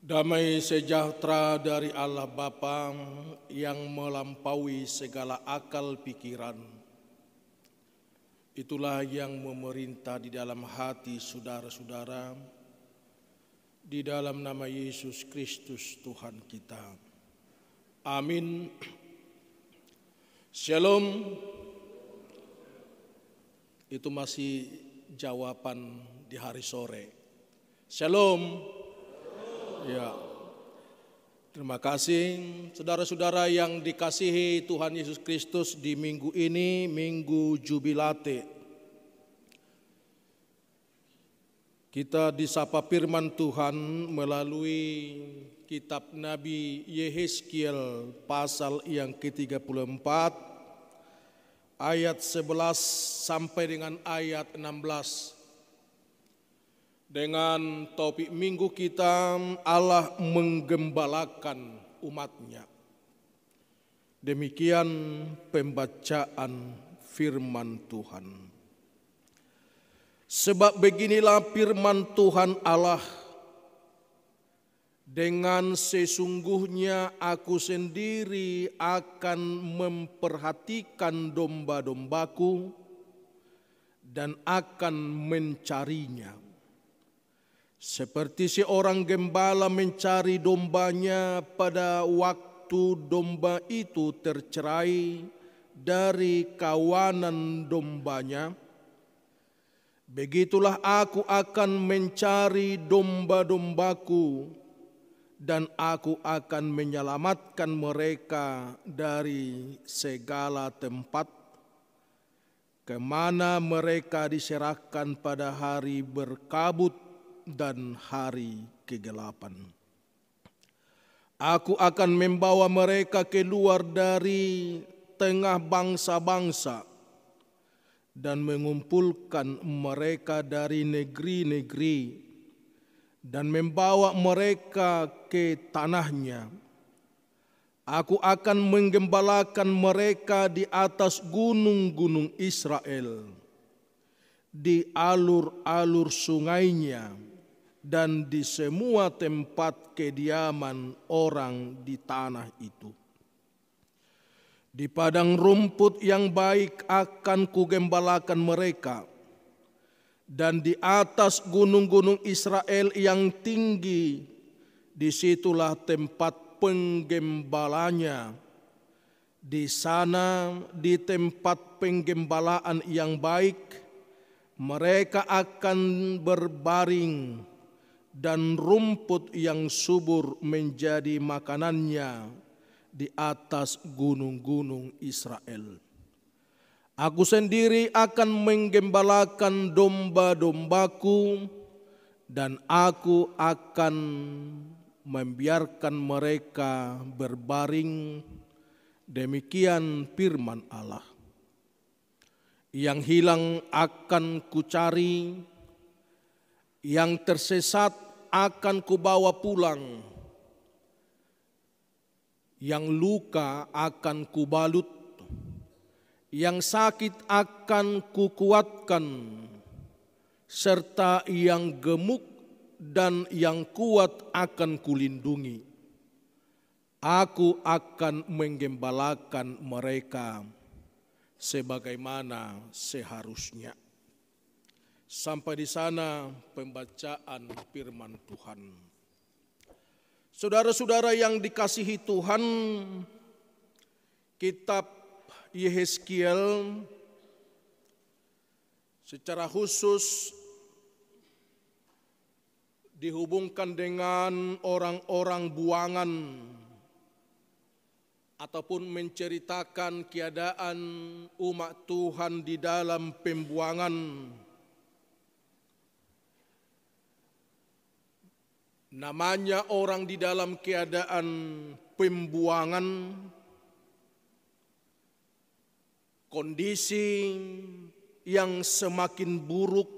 Damai sejahtera dari Allah Bapa yang melampaui segala akal pikiran. Itulah yang memerintah di dalam hati saudara-saudara, di dalam nama Yesus Kristus Tuhan kita. Amin. Shalom. Itu masih jawaban di hari sore. Shalom. Ya, terima kasih saudara-saudara yang dikasihi Tuhan Yesus Kristus. Di minggu ini, Minggu Jubilate, kita disapa firman Tuhan melalui kitab Nabi Yehezkiel pasal yang ke-34 ayat 11 sampai dengan ayat 16. Dengan topik minggu kita, Allah menggembalakan umatnya. Demikian pembacaan firman Tuhan. Sebab beginilah firman Tuhan Allah, dengan sesungguhnya aku sendiri akan memperhatikan domba-dombaku dan akan mencarinya. Seperti seorang gembala mencari dombanya pada waktu domba itu tercerai dari kawanan dombanya, begitulah aku akan mencari domba-dombaku dan aku akan menyelamatkan mereka dari segala tempat kemana mereka diserahkan pada hari berkabut dan hari kegelapan. Aku akan membawa mereka keluar dari tengah bangsa-bangsa dan mengumpulkan mereka dari negeri-negeri dan membawa mereka ke tanahnya. Aku akan menggembalakan mereka di atas gunung-gunung Israel, di alur-alur sungainya, dan di semua tempat kediaman orang di tanah itu. Di padang rumput yang baik akan kugembalakan mereka, dan di atas gunung-gunung Israel yang tinggi, disitulah tempat penggembalanya. Di sana, di tempat penggembalaan yang baik, mereka akan berbaring, dan rumput yang subur menjadi makanannya di atas gunung-gunung Israel. Aku sendiri akan menggembalakan domba-dombaku dan aku akan membiarkan mereka berbaring. Demikian firman Allah. Yang hilang akan kucari, yang tersesat akan kubawa pulang, yang luka akan kubalut, yang sakit akan kukuatkan, serta yang gemuk dan yang kuat akan kulindungi. Aku akan menggembalakan mereka sebagaimana seharusnya. Sampai di sana pembacaan firman Tuhan. Saudara-saudara yang dikasihi Tuhan, kitab Yehezkiel secara khusus dihubungkan dengan orang-orang buangan ataupun menceritakan keadaan umat Tuhan di dalam pembuangan. Namanya orang di dalam keadaan pembuangan, kondisi yang semakin buruk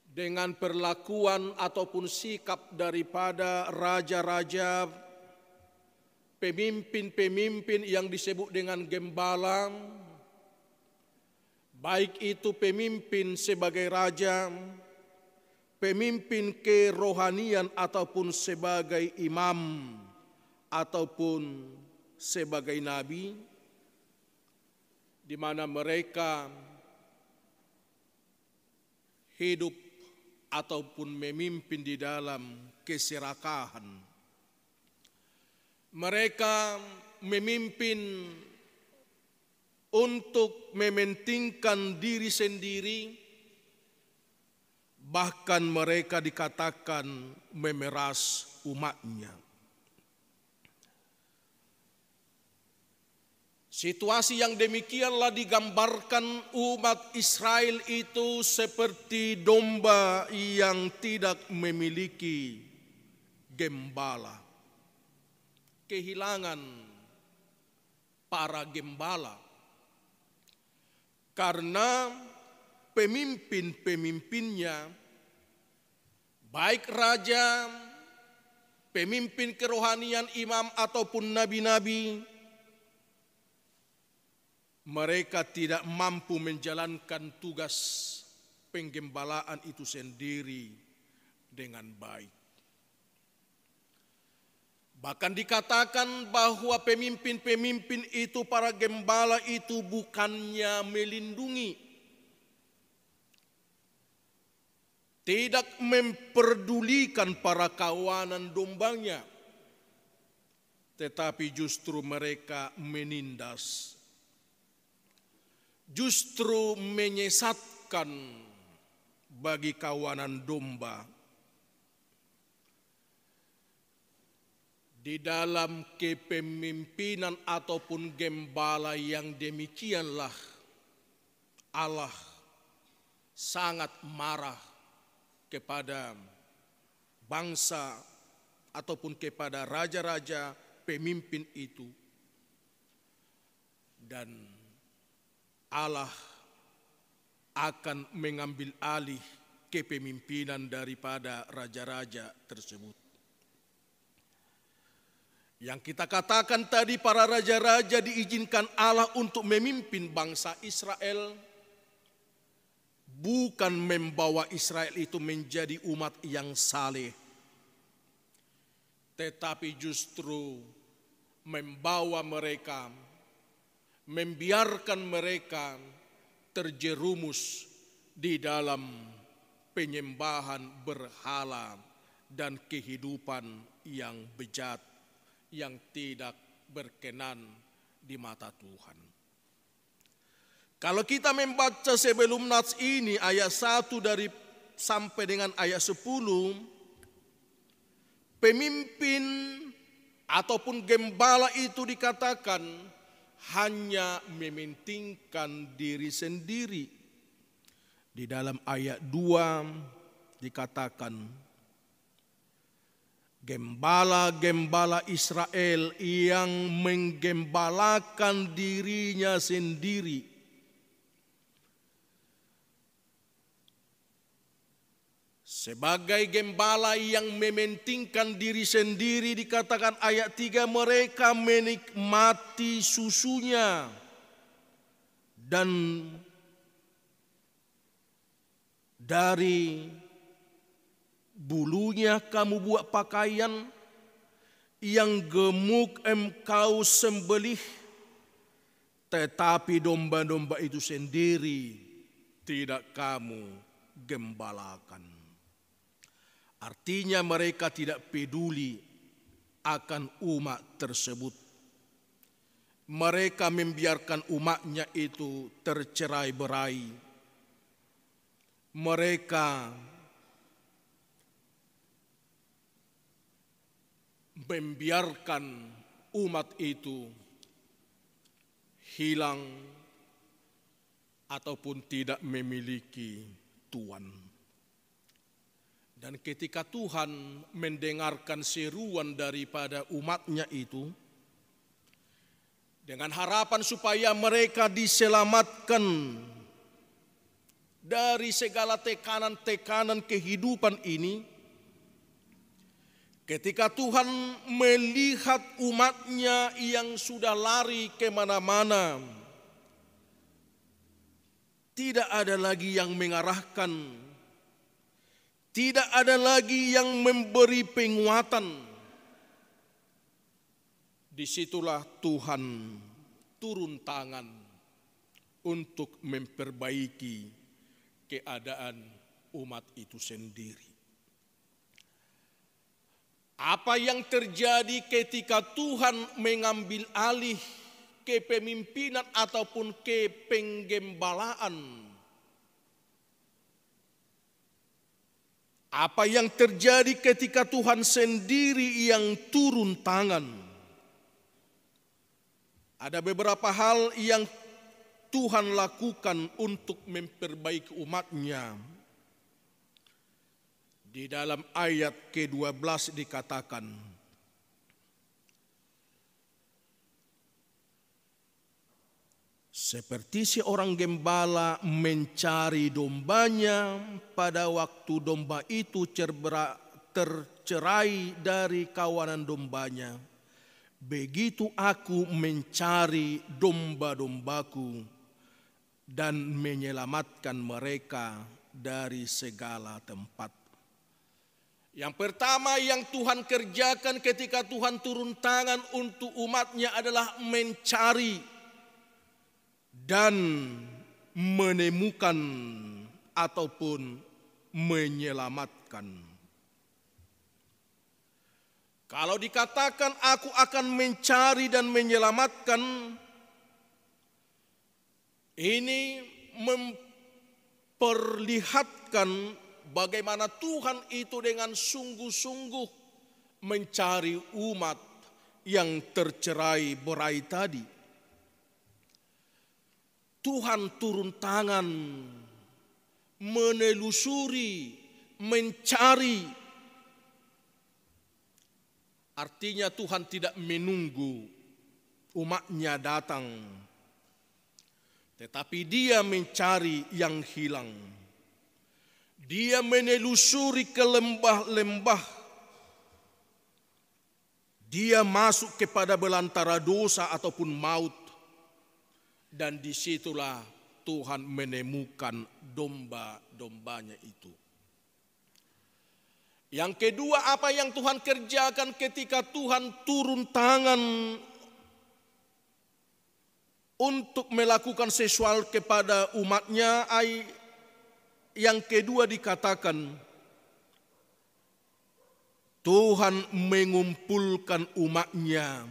dengan perlakuan ataupun sikap daripada raja-raja, pemimpin-pemimpin yang disebut dengan gembala, baik itu pemimpin sebagai raja pemimpin kerohanian ataupun sebagai imam ataupun sebagai nabi, di mana mereka hidup ataupun memimpin di dalam keserakahan. Mereka memimpin untuk mementingkan diri sendiri, bahkan mereka dikatakan memeras umatnya. Situasi yang demikianlah digambarkan umat Israel itu seperti domba yang tidak memiliki gembala. Kehilangan para gembala. Karena pemimpin-pemimpinnya, baik raja, pemimpin kerohanian, imam ataupun nabi-nabi, mereka tidak mampu menjalankan tugas penggembalaan itu sendiri dengan baik. Bahkan dikatakan bahwa pemimpin-pemimpin itu, para gembala itu bukannya melindungi, tidak memperdulikan para kawanan dombanya, tetapi justru mereka menindas, justru menyesatkan bagi kawanan domba. Di dalam kepemimpinan ataupun gembala yang demikianlah Allah sangat marah kepada bangsa ataupun kepada raja-raja pemimpin itu. Dan Allah akan mengambil alih kepemimpinan daripada raja-raja tersebut. Yang kita katakan tadi, para raja-raja diizinkan Allah untuk memimpin bangsa Israel, bukan membawa Israel itu menjadi umat yang saleh, tetapi justru membawa mereka, membiarkan mereka terjerumus di dalam penyembahan berhala dan kehidupan yang bejat, yang tidak berkenan di mata Tuhan. Kalau kita membaca sebelum nats ini, ayat 1 sampai dengan ayat 10, pemimpin ataupun gembala itu dikatakan hanya mementingkan diri sendiri. Di dalam ayat 2 dikatakan, gembala-gembala Israel yang menggembalakan dirinya sendiri. Sebagai gembala yang mementingkan diri sendiri, dikatakan ayat 3, mereka menikmati susunya dan dari bulunya kamu buat pakaian, yang gemuk engkau sembelih, tetapi domba-domba itu sendiri tidak kamu gembalakan. Artinya mereka tidak peduli akan umat tersebut. Mereka membiarkan umatnya itu tercerai-berai. Mereka membiarkan umat itu hilang ataupun tidak memiliki Tuhan. Dan ketika Tuhan mendengarkan seruan daripada umatnya itu, dengan harapan supaya mereka diselamatkan dari segala tekanan-tekanan kehidupan ini, ketika Tuhan melihat umatnya yang sudah lari kemana-mana, tidak ada lagi yang mengarahkan, Tidak ada lagi yang memberi penguatan. Disitulah Tuhan turun tangan untuk memperbaiki keadaan umat itu sendiri. Apa yang terjadi ketika Tuhan mengambil alih kepemimpinan ataupun kepenggembalaan? Apa yang terjadi ketika Tuhan sendiri yang turun tangan? Ada beberapa hal yang Tuhan lakukan untuk memperbaiki umatnya. Di dalam ayat ke-12 dikatakan, seperti seorang gembala mencari dombanya pada waktu domba itu tercerai dari kawanan dombanya, begitu aku mencari domba-dombaku dan menyelamatkan mereka dari segala tempat. Yang pertama yang Tuhan kerjakan ketika Tuhan turun tangan untuk umatnya adalah mencari dan menemukan ataupun menyelamatkan. Kalau dikatakan aku akan mencari dan menyelamatkan, ini memperlihatkan bagaimana Tuhan itu dengan sungguh-sungguh mencari umat yang tercerai berai tadi. Tuhan turun tangan, menelusuri, mencari. Artinya Tuhan tidak menunggu umatnya datang, tetapi Dia mencari yang hilang. Dia menelusuri ke lembah-lembah. Dia masuk kepada belantara dosa ataupun maut. Dan disitulah Tuhan menemukan domba-dombanya itu. Yang kedua, apa yang Tuhan kerjakan ketika Tuhan turun tangan untuk melakukan sesuatu kepada umatnya? Yang kedua dikatakan, Tuhan mengumpulkan umatnya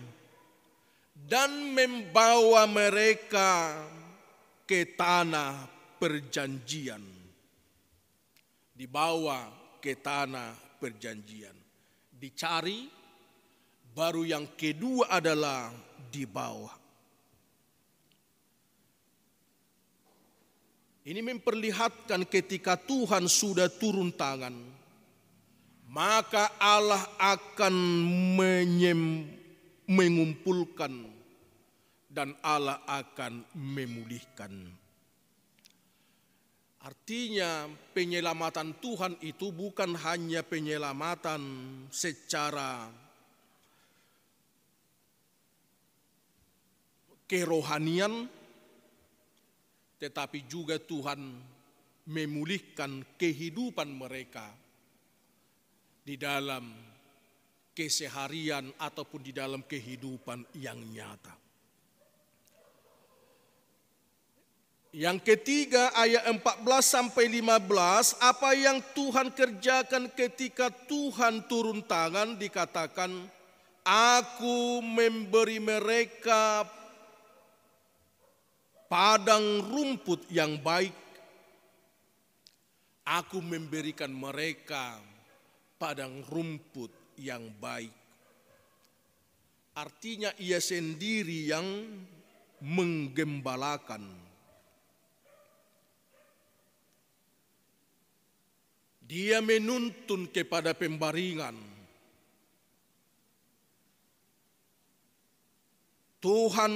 dan membawa mereka ke tanah perjanjian. Dibawa ke tanah perjanjian. Dicari, baru yang kedua adalah dibawa. Ini memperlihatkan ketika Tuhan sudah turun tangan, maka Allah akan mengumpulkan dan Allah akan memulihkan. Artinya penyelamatan Tuhan itu bukan hanya penyelamatan secara kerohanian, tetapi juga Tuhan memulihkan kehidupan mereka di dalam keseharian ataupun di dalam kehidupan yang nyata. Yang ketiga, ayat 14-15, apa yang Tuhan kerjakan ketika Tuhan turun tangan dikatakan, aku memberi mereka padang rumput yang baik. Aku memberikan mereka padang rumput yang baik. Artinya Ia sendiri yang menggembalakan. Dia menuntun kepada pembaringan. Tuhan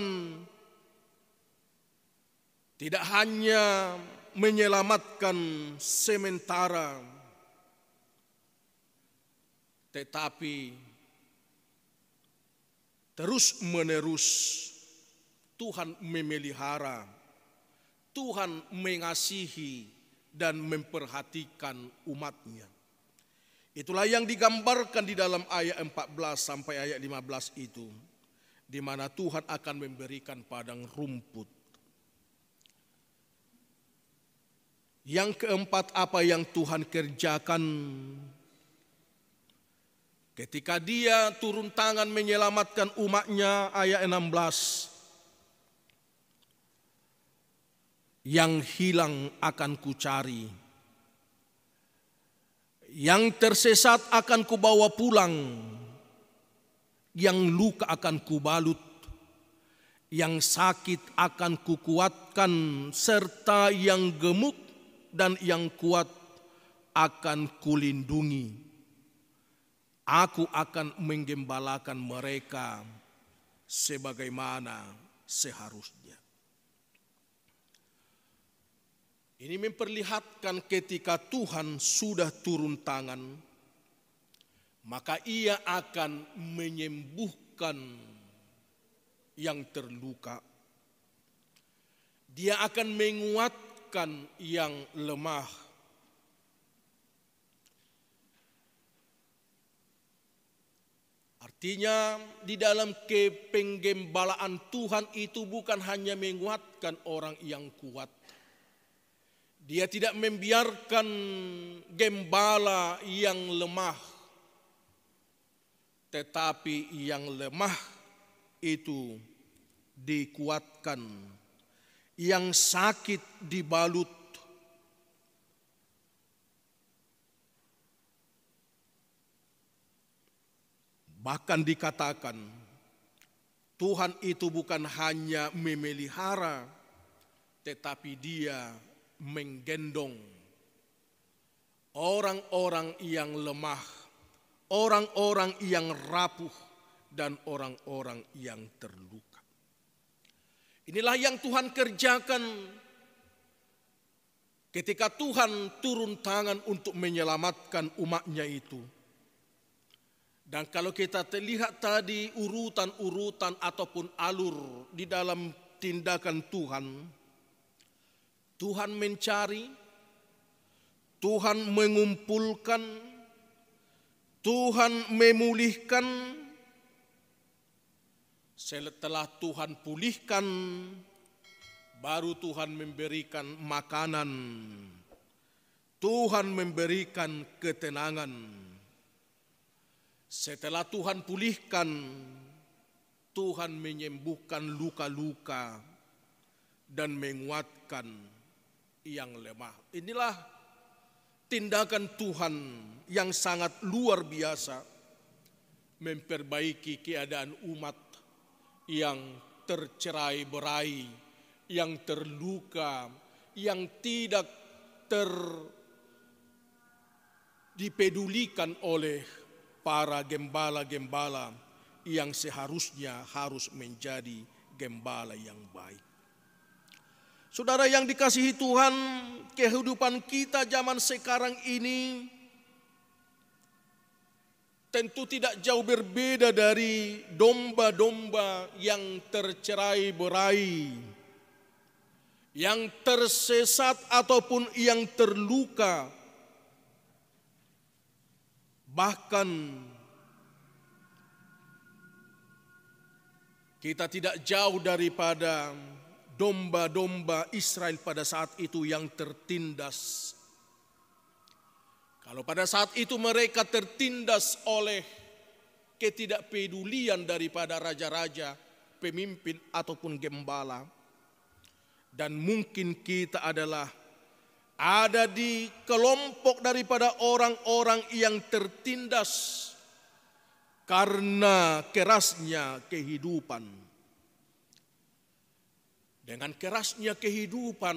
tidak hanya menyelamatkan sementara, tetapi terus-menerus Tuhan memelihara, Tuhan mengasihi dan memperhatikan umatnya. Itulah yang digambarkan di dalam ayat 14 sampai ayat 15 itu, di mana Tuhan akan memberikan padang rumput. Yang keempat, apa yang Tuhan kerjakan ketika Dia turun tangan menyelamatkan umatnya, ayat 16. Yang hilang akan kucari, yang tersesat akan kubawa pulang, yang luka akan kubalut, yang sakit akan kukuatkan, serta yang gemuk dan yang kuat akan kulindungi. Aku akan menggembalakan mereka sebagaimana seharusnya. Ini memperlihatkan ketika Tuhan sudah turun tangan, maka Ia akan menyembuhkan yang terluka. Dia akan menguatkan yang lemah. Artinya di dalam kepenggembalaan Tuhan itu bukan hanya menguatkan orang yang kuat. Dia tidak membiarkan gembala yang lemah, tetapi yang lemah itu dikuatkan, yang sakit dibalut, bahkan dikatakan Tuhan itu bukan hanya memelihara, tetapi Dia menggendong orang-orang yang lemah, orang-orang yang rapuh, dan orang-orang yang terluka. Inilah yang Tuhan kerjakan ketika Tuhan turun tangan untuk menyelamatkan umatnya itu. Dan kalau kita lihat tadi urutan-urutan ataupun alur di dalam tindakan Tuhan, Tuhan mencari, Tuhan mengumpulkan, Tuhan memulihkan. Setelah Tuhan pulihkan, baru Tuhan memberikan makanan, Tuhan memberikan ketenangan. Setelah Tuhan pulihkan, Tuhan menyembuhkan luka-luka dan menguatkan yang lemah. Inilah tindakan Tuhan yang sangat luar biasa, memperbaiki keadaan umat yang tercerai-berai, yang terluka, yang tidak dipedulikan oleh para gembala-gembala yang seharusnya harus menjadi gembala yang baik. Saudara yang dikasihi Tuhan, kehidupan kita zaman sekarang ini tentu tidak jauh berbeda dari domba-domba yang tercerai-berai, yang tersesat ataupun yang terluka. Bahkan kita tidak jauh daripada domba-domba Israel pada saat itu yang tertindas. Kalau pada saat itu mereka tertindas oleh ketidakpedulian daripada raja-raja, pemimpin ataupun gembala. Dan mungkin kita ada di kelompok daripada orang-orang yang tertindas karena kerasnya kehidupan. Dengan kerasnya kehidupan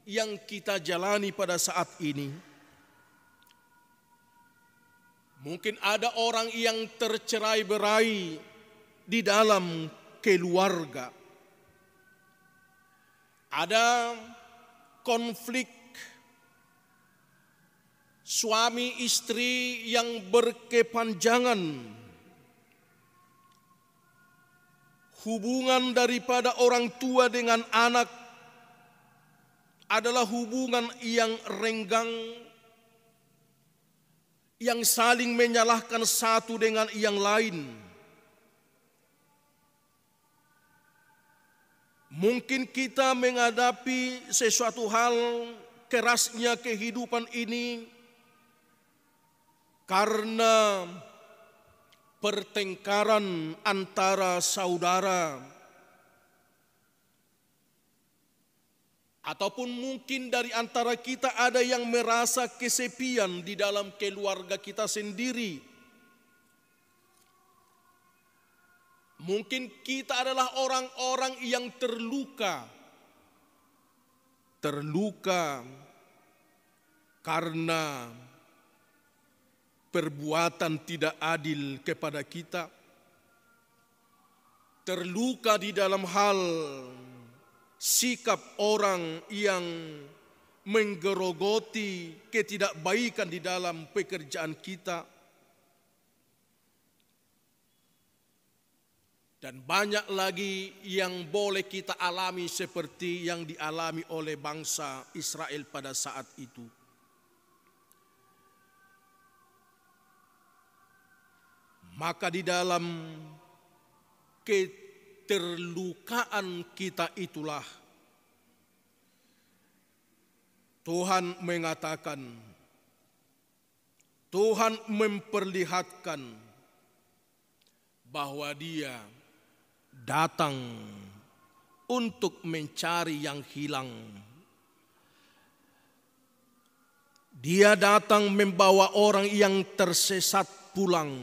yang kita jalani pada saat ini, mungkin ada orang yang tercerai-berai di dalam keluarga. Ada konflik suami istri yang berkepanjangan. Hubungan daripada orang tua dengan anak adalah hubungan yang renggang, yang saling menyalahkan satu dengan yang lain. Mungkin kita menghadapi sesuatu hal kerasnya kehidupan ini karena pertengkaran antara saudara, ataupun mungkin dari antara kita ada yang merasa kesepian di dalam keluarga kita sendiri. Mungkin kita adalah orang-orang yang terluka karena perbuatan tidak adil kepada kita. Terluka di dalam hal sikap orang yang menggerogoti ketidakbaikan di dalam pekerjaan kita. Dan banyak lagi yang boleh kita alami seperti yang dialami oleh bangsa Israel pada saat itu. Maka di dalam keterlukaan kita itulah Tuhan mengatakan, Tuhan memperlihatkan bahwa Dia datang untuk mencari yang hilang. Dia datang membawa orang yang tersesat pulang.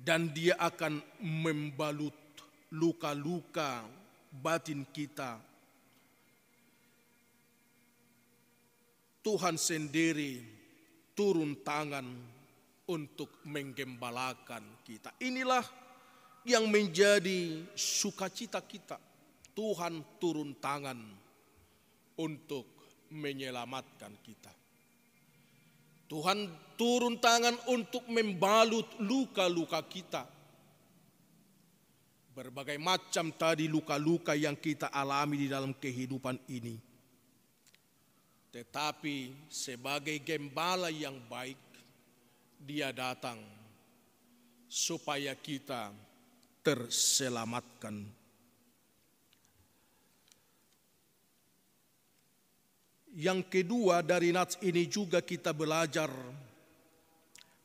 Dan Dia akan membalut luka-luka batin kita. Tuhan sendiri turun tangan untuk menggembalakan kita. Inilah yang menjadi sukacita kita. Tuhan turun tangan untuk menyelamatkan kita. Tuhan turun tangan untuk membalut luka-luka kita. Berbagai macam tadi luka-luka yang kita alami di dalam kehidupan ini. Tetapi sebagai gembala yang baik, Dia datang supaya kita terselamatkan. Yang kedua, dari nats ini juga kita belajar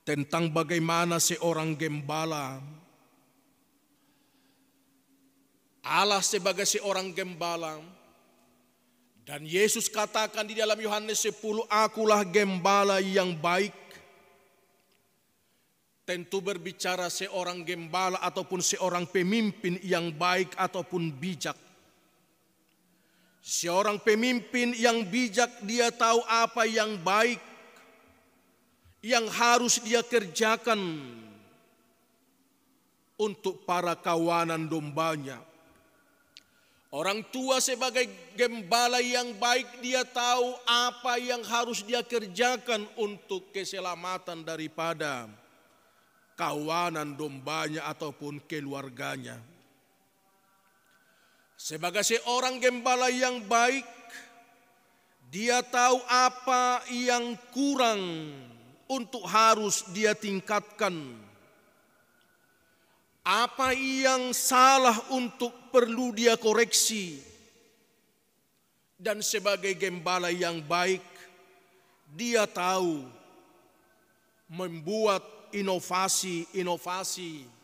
tentang bagaimana seorang gembala, Allah sebagai seorang gembala, dan Yesus katakan di dalam Yohanes 10, akulah gembala yang baik. Tentu berbicara seorang gembala ataupun seorang pemimpin yang baik ataupun bijak. Seorang pemimpin yang bijak, dia tahu apa yang baik, yang harus dia kerjakan untuk para kawanan dombanya. Orang tua sebagai gembala yang baik, dia tahu apa yang harus dia kerjakan untuk keselamatan daripada kawanan dombanya ataupun keluarganya. Sebagai seorang gembala yang baik, dia tahu apa yang kurang untuk harus dia tingkatkan. Apa yang salah untuk perlu dia koreksi. Dan sebagai gembala yang baik, dia tahu membuat inovasi-inovasi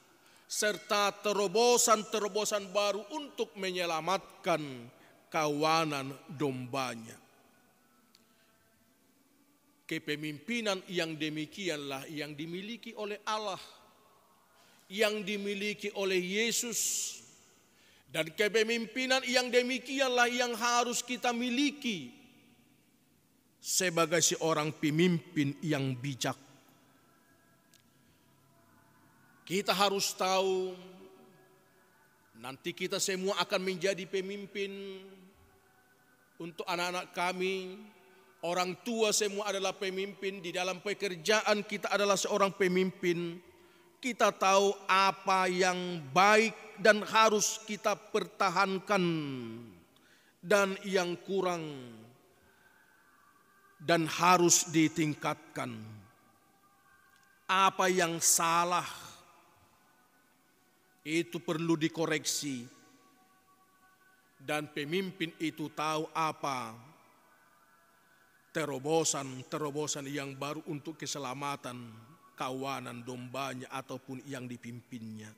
serta terobosan-terobosan baru untuk menyelamatkan kawanan dombanya. Kepemimpinan yang demikianlah yang dimiliki oleh Allah, yang dimiliki oleh Yesus, dan kepemimpinan yang demikianlah yang harus kita miliki sebagai seorang pemimpin yang bijak. Kita harus tahu nanti kita semua akan menjadi pemimpin untuk anak-anak kami. Orang tua semua adalah pemimpin, di dalam pekerjaan kita adalah seorang pemimpin. Kita tahu apa yang baik dan harus kita pertahankan, dan yang kurang dan harus ditingkatkan. Apa yang salah itu perlu dikoreksi, dan pemimpin itu tahu apa terobosan yang baru untuk keselamatan kawanan dombanya ataupun yang dipimpinnya.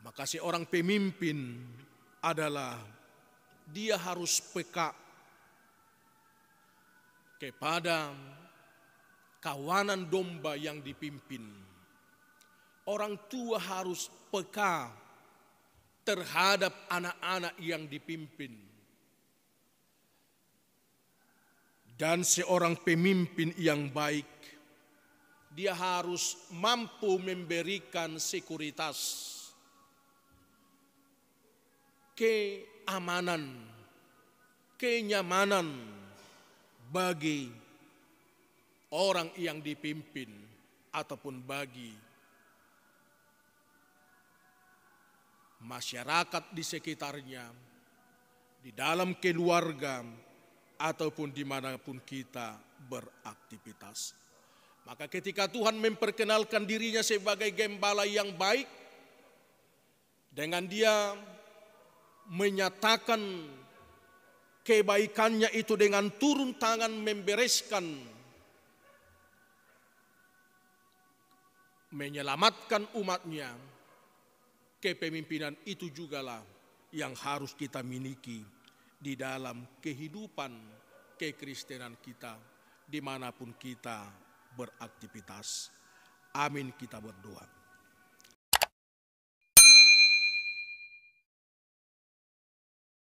Maka seorang pemimpin adalah dia harus peka kepada kawanan domba yang dipimpin. Orang tua harus peka terhadap anak-anak yang dipimpin. Dan seorang pemimpin yang baik, dia harus mampu memberikan sekuritas, keamanan, kenyamanan bagi orang yang dipimpin ataupun bagi masyarakat di sekitarnya, di dalam keluarga, ataupun dimanapun kita beraktivitas. Maka ketika Tuhan memperkenalkan dirinya sebagai gembala yang baik, dengan dia menyatakan kebaikannya itu dengan turun tangan membereskan, menyelamatkan umatnya, kepemimpinan itu jugalah yang harus kita miliki di dalam kehidupan kekristenan kita dimanapun kita beraktivitas. Amin, kita berdoa.